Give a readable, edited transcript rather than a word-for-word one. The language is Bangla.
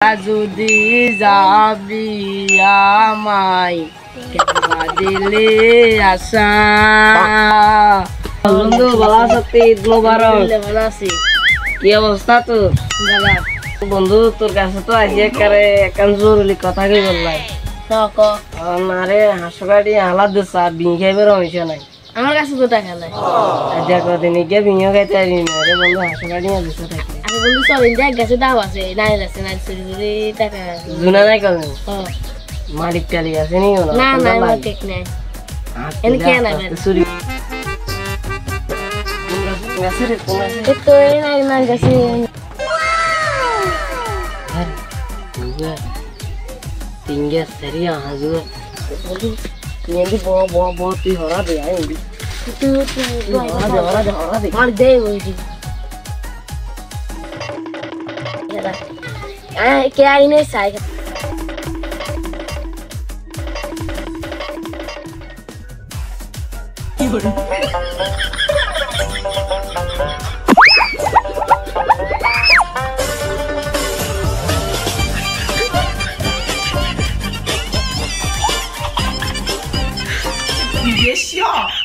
যদি যাবি আমায় দিলে আশা বন্ধু ভালো আছো? ঈদ মোবারক। ভালো আছি। কি অবস্থা তোর? বন্ধু তোর কাছে তো আজ একখান জরুরি কথা কি বললাই না রে, হাঁসো গাড়ি হালা দিস আর বিং খাইবার হয়েছে নাই। আমার কাছে তো টাকা নাই। দেখো দিন গিয়ে বিঙও খাইতে পারি না রে বন্ধু, হাঁসো গাড়ি দিস থাকি। আমি বন্ধু চল দেখ গেছে দাও আছে নাই আছে নাই চুরি করে টাকা জুনা নাই কল মালিক টালিক আছে নি? না না মালিক নাই। এনে কে না চুরি গেছে রে কোন আছে তো এই নাই না গেছে। আরে বুয়া তিনগে সেরিয়া হাজু বন্ধু নিয়ে বো বো বো তুই হরা দে আই তুই হরা দে মার দে ওই que aí nem sai. Yes, yeah.